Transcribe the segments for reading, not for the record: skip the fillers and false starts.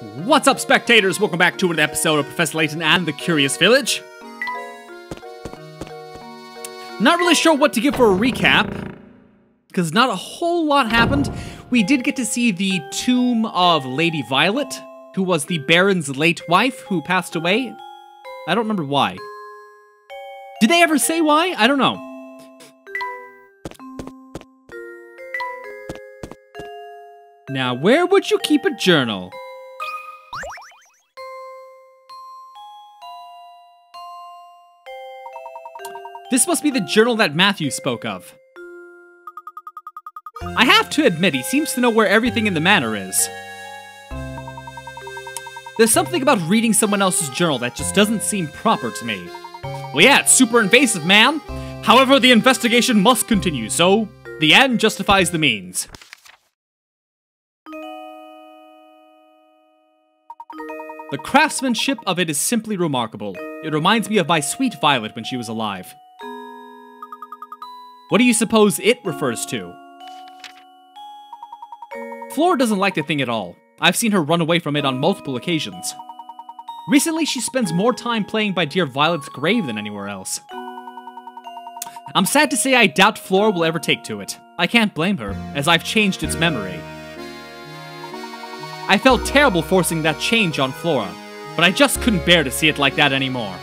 What's up, spectators? Welcome back to an episode of Professor Layton and the Curious Village. Not really sure what to give for a recap, because not a whole lot happened. We did get to see the tomb of Lady Violet, who was the Baron's late wife, who passed away. I don't remember why. Did they ever say why? I don't know. Now, where would you keep a journal? This must be the journal that Matthew spoke of. I have to admit, he seems to know where everything in the manor is. There's something about reading someone else's journal that just doesn't seem proper to me. Well, yeah, it's super invasive, man. However, the investigation must continue, so the end justifies the means. The craftsmanship of it is simply remarkable. It reminds me of my sweet Violet when she was alive. What do you suppose it refers to? Flora doesn't like the thing at all. I've seen her run away from it on multiple occasions. Recently, she spends more time playing by dear Violet's grave than anywhere else. I'm sad to say I doubt Flora will ever take to it. I can't blame her, as I've changed its memory. I felt terrible forcing that change on Flora, but I just couldn't bear to see it like that anymore.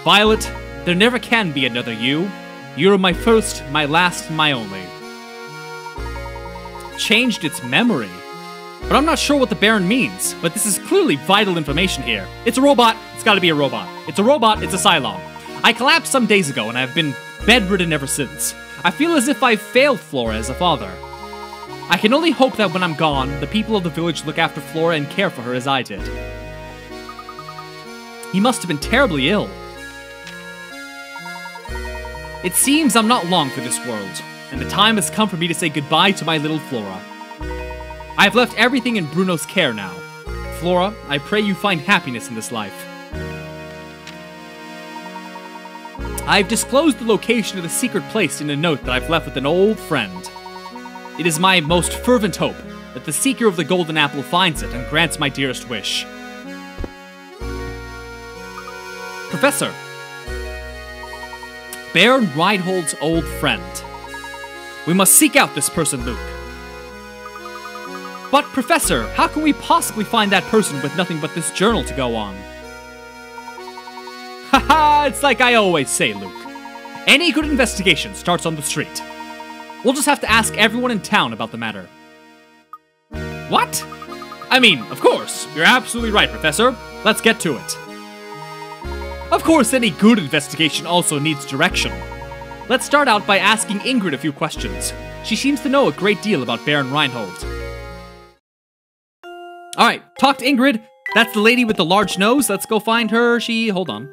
Violet, there never can be another you. You're my first, my last, my only. Changed its memory? But I'm not sure what the Baron means, but this is clearly vital information here. It's a robot, it's gotta be a robot. It's a robot, it's a Cylon. I collapsed some days ago and I've been bedridden ever since. I feel as if I've failed Flora as a father. I can only hope that when I'm gone, the people of the village look after Flora and care for her as I did. He must have been terribly ill. It seems I'm not long for this world, and the time has come for me to say goodbye to my little Flora. I have left everything in Bruno's care now. Flora, I pray you find happiness in this life. I've disclosed the location of the secret place in a note that I've left with an old friend. It is my most fervent hope that the seeker of the golden apple finds it and grants my dearest wish. Professor. Baron Reinhold's old friend. We must seek out this person, Luke. But, Professor, how can we possibly find that person with nothing but this journal to go on? Haha, it's like I always say, Luke. Any good investigation starts on the street. We'll just have to ask everyone in town about the matter. What? I mean, of course, you're absolutely right, Professor. Let's get to it. Of course, any good investigation also needs direction. Let's start out by asking Ingrid a few questions. She seems to know a great deal about Baron Reinhold. Alright, talk to Ingrid. That's the lady with the large nose. Let's go find her. Hold on.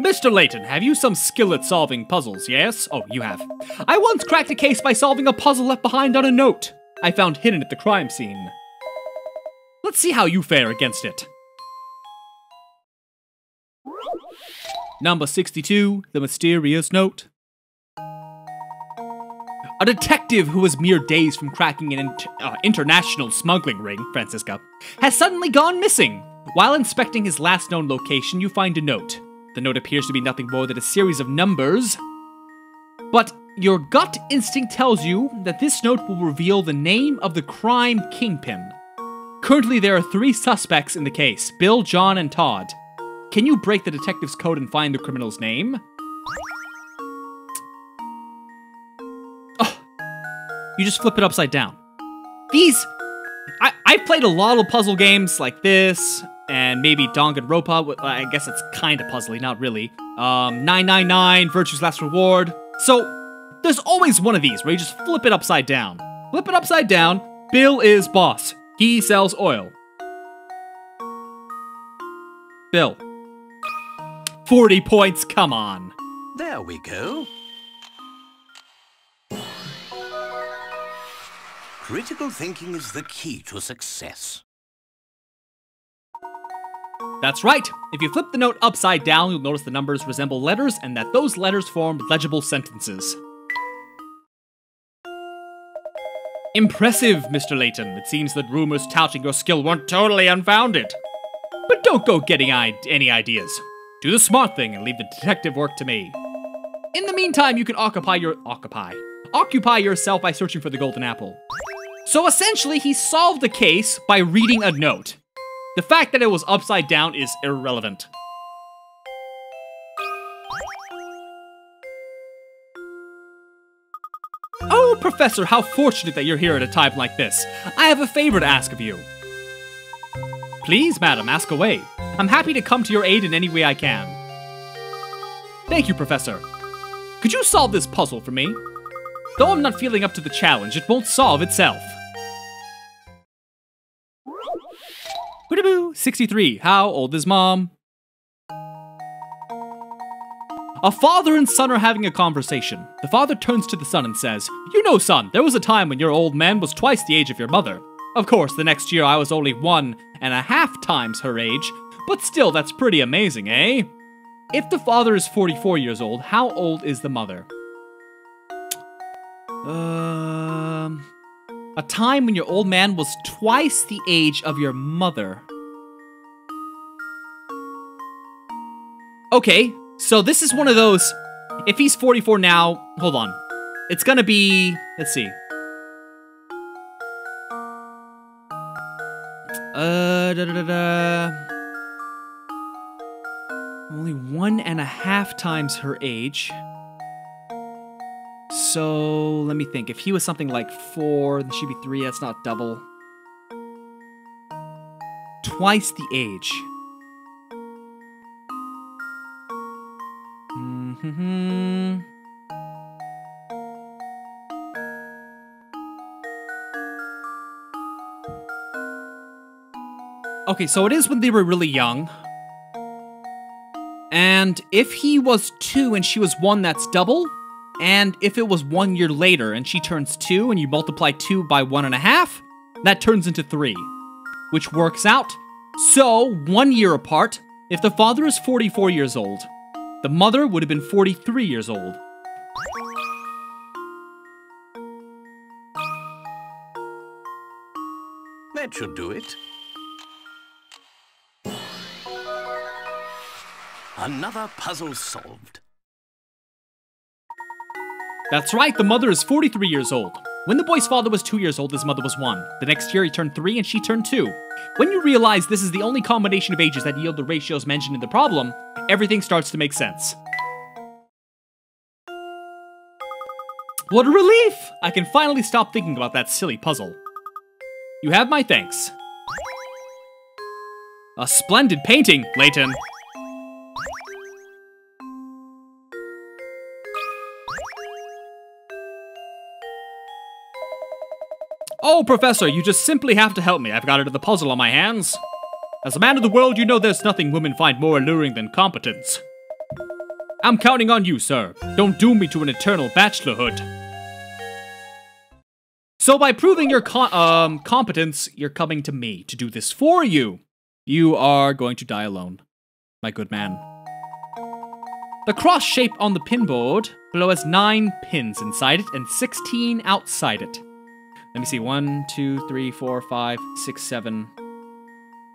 Mr. Layton, have you some skill at solving puzzles, yes? Oh, you have. I once cracked a case by solving a puzzle left behind on a note I found hidden at the crime scene. Let's see how you fare against it. Number 62, the mysterious note. A detective who was mere days from cracking an international smuggling ring, Francisca, has suddenly gone missing. While inspecting his last known location, you find a note. The note appears to be nothing more than a series of numbers. But your gut instinct tells you that this note will reveal the name of the crime kingpin. Currently, there are 3 suspects in the case, Bill, John, and Todd. Can you break the detective's code and find the criminal's name? Oh, you just flip it upside down. I've played a lot of puzzle games like this, and maybe Danganronpa. I guess it's kind of puzzly, not really. 999, Virtue's Last Reward. So, there's always one of these where you just flip it upside down. Flip it upside down. Bill is boss. He sells oil. Bill. 40 points, come on. There we go. Critical thinking is the key to success. That's right. If you flip the note upside down, you'll notice the numbers resemble letters and that those letters form legible sentences. Impressive, Mr. Layton. It seems that rumors touting your skill weren't totally unfounded. But don't go getting any ideas. Do the smart thing and leave the detective work to me. In the meantime, you can occupy yourself by searching for the golden apple. So essentially, he solved the case by reading a note. The fact that it was upside down is irrelevant. Oh, Professor, how fortunate that you're here at a time like this. I have a favor to ask of you. Please, madam, ask away. I'm happy to come to your aid in any way I can. Thank you, Professor. Could you solve this puzzle for me? Though I'm not feeling up to the challenge, it won't solve itself. 63. How old is Mom? A father and son are having a conversation. The father turns to the son and says, "You know, son, there was a time when your old man was twice the age of your mother. Of course, the next year I was only 1.5 times her age, but still, that's pretty amazing, eh?" If the father is 44 years old, how old is the mother? A time when your old man was twice the age of your mother. Okay, so this is one of those, if he's 44 now, hold on. It's gonna be, let's see. Only 1.5 times her age. So, let me think. If he was something like 4, then she'd be 3. That's not double. Twice the age. Okay, so it is when they were really young. And if he was 2 and she was 1, that's double. And if it was 1 year later and she turns 2 and you multiply 2 by 1.5, that turns into 3, which works out. So, 1 year apart, if the father is 44 years old, the mother would have been 43 years old. That should do it. Another puzzle solved. That's right, the mother is 43 years old. When the boy's father was 2 years old, his mother was 1. The next year he turned 3 and she turned 2. When you realize this is the only combination of ages that yield the ratios mentioned in the problem, everything starts to make sense. What a relief! I can finally stop thinking about that silly puzzle. You have my thanks. A splendid painting, Layton. Oh, Professor, you just simply have to help me. I've got another puzzle on my hands. As a man of the world, you know there's nothing women find more alluring than competence. I'm counting on you, sir. Don't doom me to an eternal bachelorhood. So by proving your competence, you're coming to me to do this for you. You are going to die alone, my good man. The cross shape on the pinboard below has 9 pins inside it and 16 outside it. Let me see, 1, 2, 3, 4, 5, 6, 7,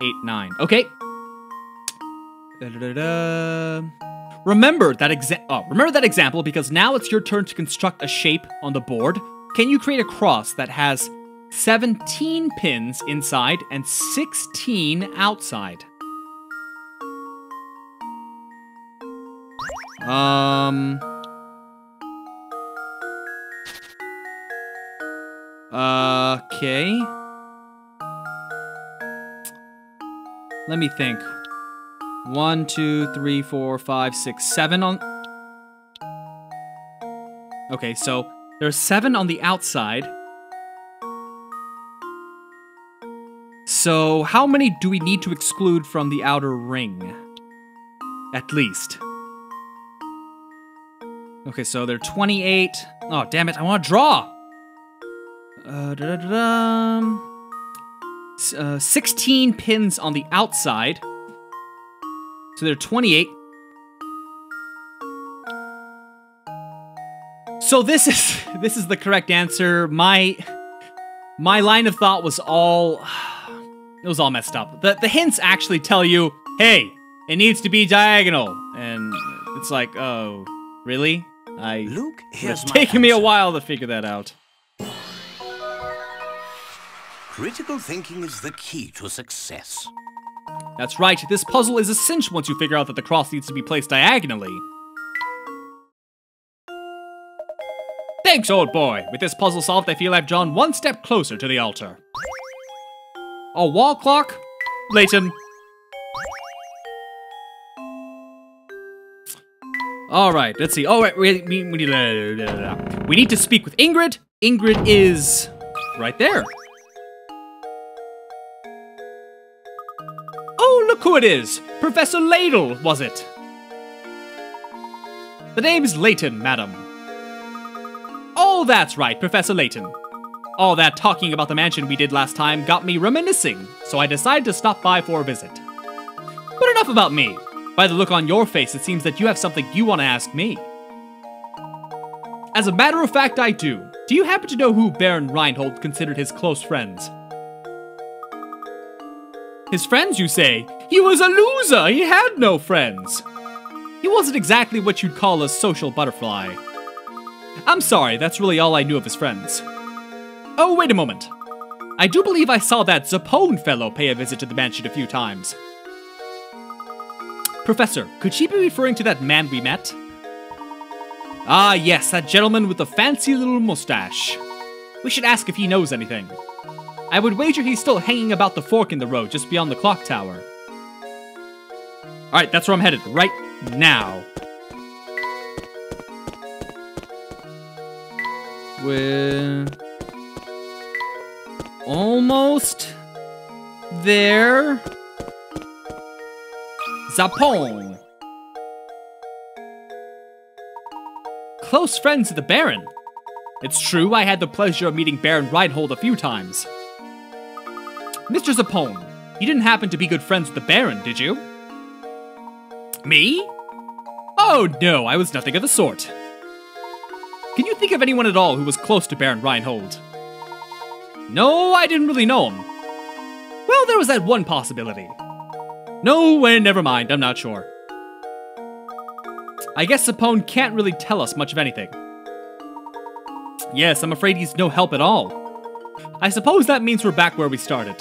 8, 9. Okay. Remember that example because now it's your turn to construct a shape on the board. Can you create a cross that has 17 pins inside and 16 outside? Okay. Let me think. 1, 2, 3, 4, 5, 6, 7 on... Okay, so there's 7 on the outside. So how many do we need to exclude from the outer ring? At least. Okay, so there are 28. Oh, damn it, I want to draw! 16 pins on the outside. So there are 28. So this is the correct answer. My My line of thought was all... It was all messed up. The hints actually tell you, hey, it needs to be diagonal. And it's like, oh, really? Luke, It's taken me a while to figure that out. Critical thinking is the key to success. That's right, this puzzle is a cinch once you figure out that the cross needs to be placed diagonally. Thanks, old boy. With this puzzle solved, I feel I've drawn one step closer to the altar. A wall clock? Layton. Alright, let's see. Oh, right, we need to speak with Ingrid. Ingrid is right there. Oh, look who it is! Professor Layton, was it? The name is Layton, madam. Oh, that's right, Professor Layton. All that talking about the mansion we did last time got me reminiscing, so I decided to stop by for a visit. But enough about me. By the look on your face, it seems that you have something you want to ask me. As a matter of fact, I do. Do you happen to know who Baron Reinhold considered his close friends? His friends, you say? He was a loser! He had no friends! He wasn't exactly what you'd call a social butterfly. I'm sorry, that's really all I knew of his friends. Oh, wait a moment. I do believe I saw that Zapone fellow pay a visit to the mansion a few times. Professor, could she be referring to that man we met? Ah, yes, that gentleman with the fancy little mustache. We should ask if he knows anything. I would wager he's still hanging about the fork in the road just beyond the clock tower. Alright, that's where I'm headed, right now. We're almost there. Zapone. Close friends of the Baron. It's true, I had the pleasure of meeting Baron Reinhold a few times. Mr. Zapone, you didn't happen to be good friends with the Baron, did you? Me? Oh no, I was nothing of the sort. Can you think of anyone at all who was close to Baron Reinhold? No, I didn't really know him. Well, there was that one possibility. No, never mind, I'm not sure. I guess Zapone can't really tell us much of anything. Yes, I'm afraid he's no help at all. I suppose that means we're back where we started.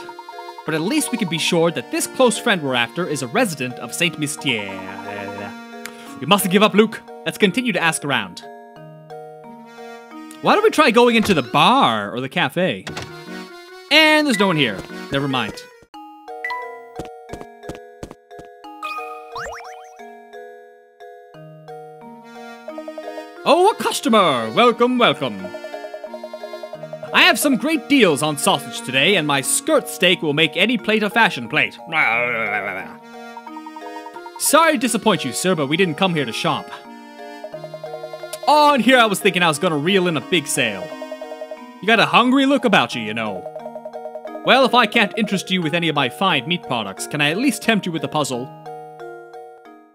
But at least we can be sure that this close friend we're after is a resident of Saint Mistier. We mustn't give up, Luke. Let's continue to ask around. Why don't we try going into the bar or the cafe? And there's no one here. Never mind. Oh, a customer! Welcome, welcome. I have some great deals on sausage today, and my skirt steak will make any plate a fashion plate. Sorry to disappoint you, sir, but we didn't come here to shop. Oh, and here I was thinking I was gonna reel in a big sale. You got a hungry look about you, you know. Well, if I can't interest you with any of my fine meat products, can I at least tempt you with a puzzle?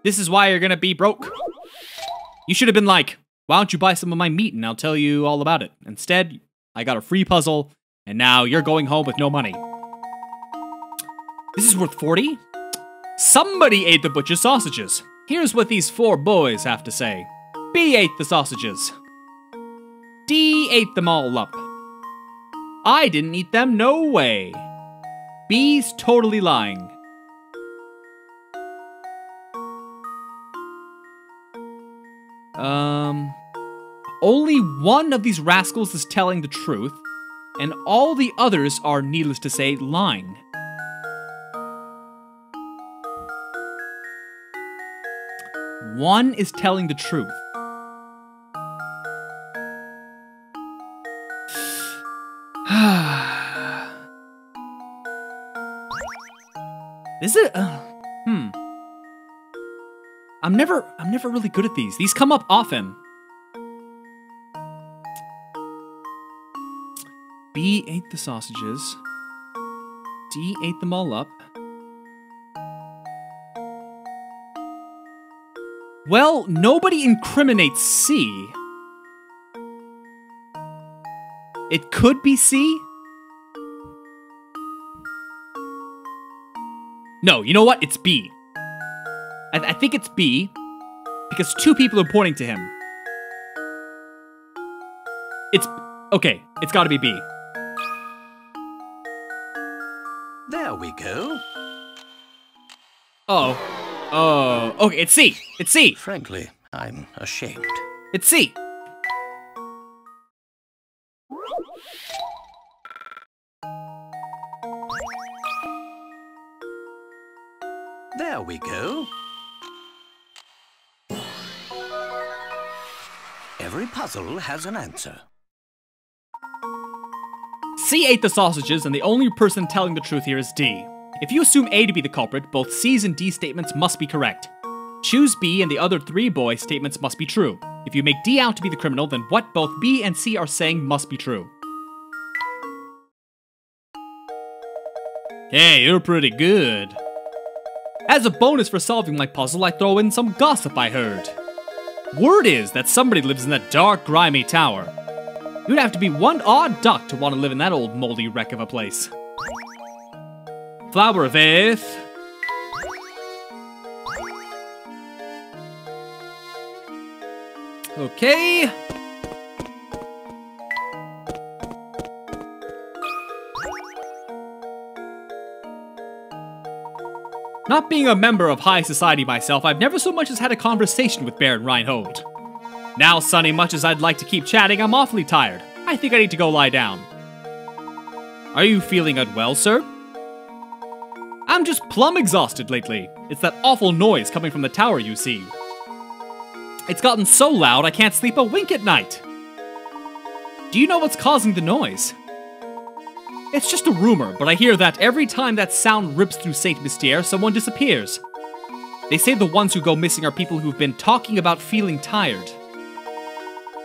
This is why you're gonna be broke. You should have been like, why don't you buy some of my meat and I'll tell you all about it. Instead, I got a free puzzle, and now you're going home with no money. This is worth 40? Somebody ate the butcher's sausages. Here's what these 4 boys have to say. B ate the sausages. D ate them all up. I didn't eat them, no way. B's totally lying. Only one of these rascals is telling the truth, and all the others are, needless to say, lying. One is telling the truth. Is it? I'm never really good at these. These come up often. B ate the sausages. D ate them all up. Well, nobody incriminates C. It could be C. No, you know what? It's B. I think it's B, because two people are pointing to him. Okay, it's gotta be B. There we go. Oh, okay, it's C. It's C. Frankly, I'm ashamed. It's C. There we go. Every puzzle has an answer. C ate the sausages, and the only person telling the truth here is D. If you assume A to be the culprit, both C's and D statements must be correct. Choose B, and the other three boy statements must be true. If you make D out to be the criminal, then what both B and C are saying must be true. Hey, you're pretty good. As a bonus for solving my puzzle, I throw in some gossip I heard. Word is that somebody lives in that dark, grimy tower. You'd have to be one odd duck to want to live in that old moldy wreck of a place. Flower of Faith. Okay. Not being a member of high society myself, I've never so much as had a conversation with Baron Reinhold. Now, Sonny, much as I'd like to keep chatting, I'm awfully tired. I think I need to go lie down. Are you feeling unwell, sir? I'm just plumb exhausted lately. It's that awful noise coming from the tower, you see. It's gotten so loud I can't sleep a wink at night. Do you know what's causing the noise? It's just a rumor, but I hear that every time that sound rips through Saint Mystier, someone disappears. They say the ones who go missing are people who've been talking about feeling tired.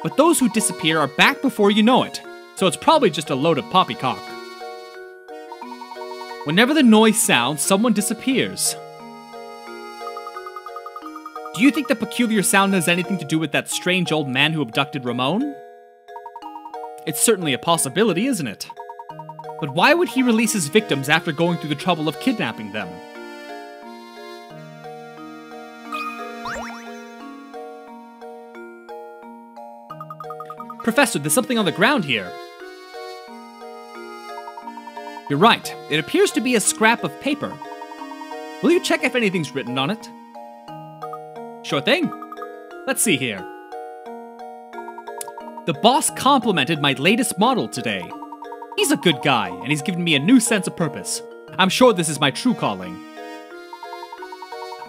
But those who disappear are back before you know it, so it's probably just a load of poppycock. Whenever the noise sounds, someone disappears. Do you think the peculiar sound has anything to do with that strange old man who abducted Ramon? It's certainly a possibility, isn't it? But why would he release his victims after going through the trouble of kidnapping them? Professor, there's something on the ground here. You're right. It appears to be a scrap of paper. Will you check if anything's written on it? Sure thing. Let's see here. The boss complimented my latest model today. He's a good guy, and he's given me a new sense of purpose. I'm sure this is my true calling.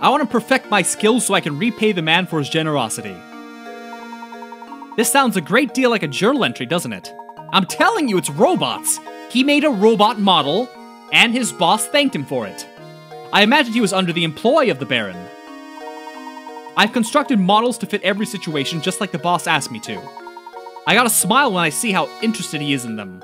I want to perfect my skills so I can repay the man for his generosity. This sounds a great deal like a journal entry, doesn't it? I'm telling you, it's robots! He made a robot model, and his boss thanked him for it. I imagined he was under the employ of the Baron. I've constructed models to fit every situation just like the boss asked me to. I gotta smile when I see how interested he is in them.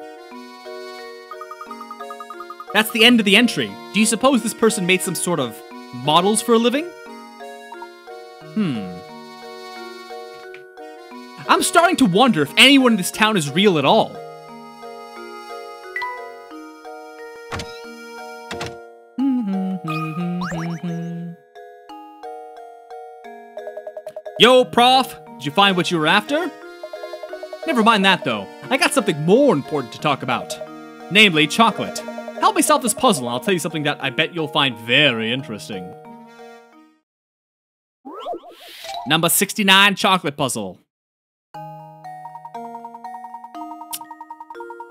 That's the end of the entry. Do you suppose this person made some sort of models for a living? I'm starting to wonder if anyone in this town is real at all. Yo, Prof, did you find what you were after? Never mind that, though. I got something more important to talk about. Namely, chocolate. Help me solve this puzzle, and I'll tell you something that I bet you'll find very interesting. Number 69 chocolate puzzle.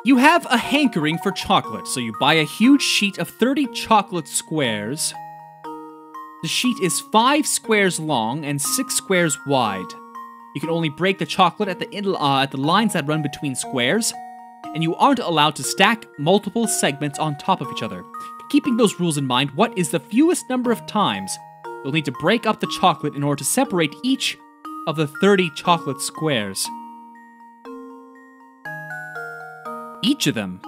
You have a hankering for chocolate, so you buy a huge sheet of 30 chocolate squares. The sheet is 5 squares long and 6 squares wide. You can only break the chocolate at the lines that run between squares, and you aren't allowed to stack multiple segments on top of each other. Keeping those rules in mind, what is the fewest number of times you'll need to break up the chocolate in order to separate each of the 30 chocolate squares? Each of them.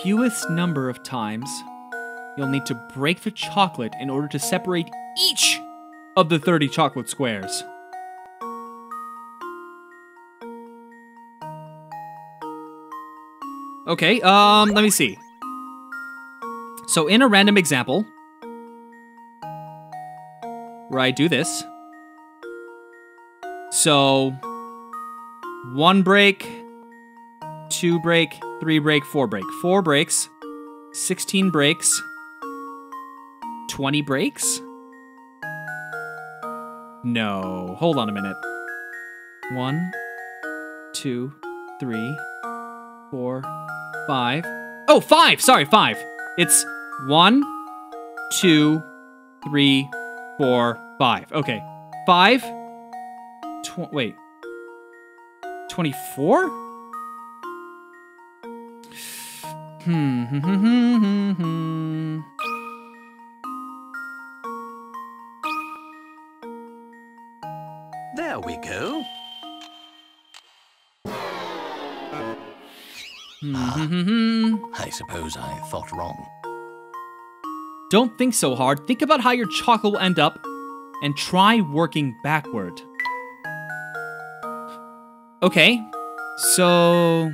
Fewest number of times you'll need to break the chocolate in order to separate each of the 30 chocolate squares. Okay, let me see. So in a random example, where I do this, so 1 break, 2 break, 3 break, 4 break. 4 breaks, 16 breaks, 20 breaks? No, hold on a minute. 1, 2, 3, 4, 5. Oh, 5! Sorry, 5. It's 1, 2, 3, 4, 5. Okay. 5. Wait. 24? There we go. I suppose I thought wrong. Don't think so hard. Think about how your chocolate will end up and try working backward. Okay, so...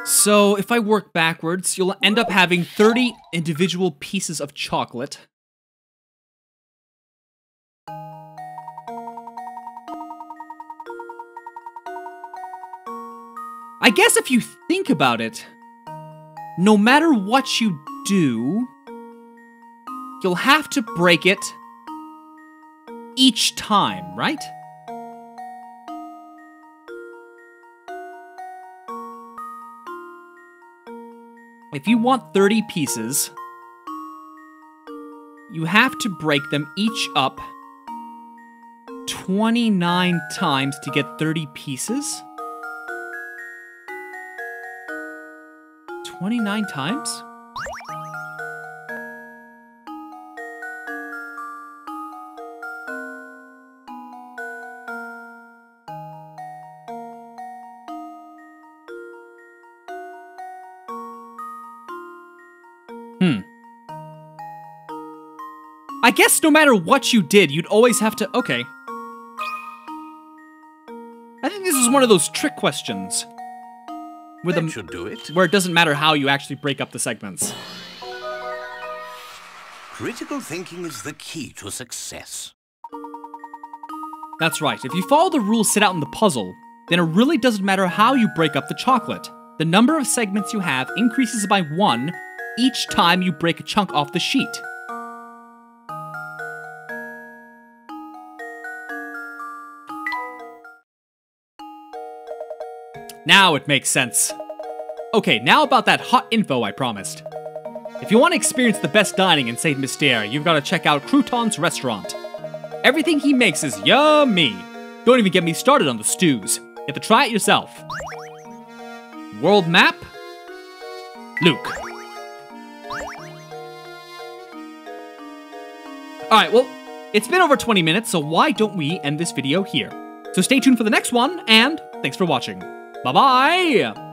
So, if I work backwards, you'll end up having 30 individual pieces of chocolate. I guess if you think about it, no matter what you do, you'll have to break it each time, right? If you want 30 pieces, you have to break them each up 29 times to get 30 pieces? 29 times? I guess no matter what you did, you'd always have to... Okay. I think this is one of those trick questions. That should do it. Where it doesn't matter how you actually break up the segments. Critical thinking is the key to success. That's right. If you follow the rules set out in the puzzle, then it really doesn't matter how you break up the chocolate. The number of segments you have increases by 1 each time you break a chunk off the sheet. Now it makes sense. Okay, now about that hot info I promised. If you want to experience the best dining in Saint Mystere, you've got to check out Croutons Restaurant. Everything he makes is yummy. Don't even get me started on the stews. You have to try it yourself. World map? Luke. Alright, well, it's been over 20 minutes, so why don't we end this video here? So stay tuned for the next one, and thanks for watching. Bye-bye!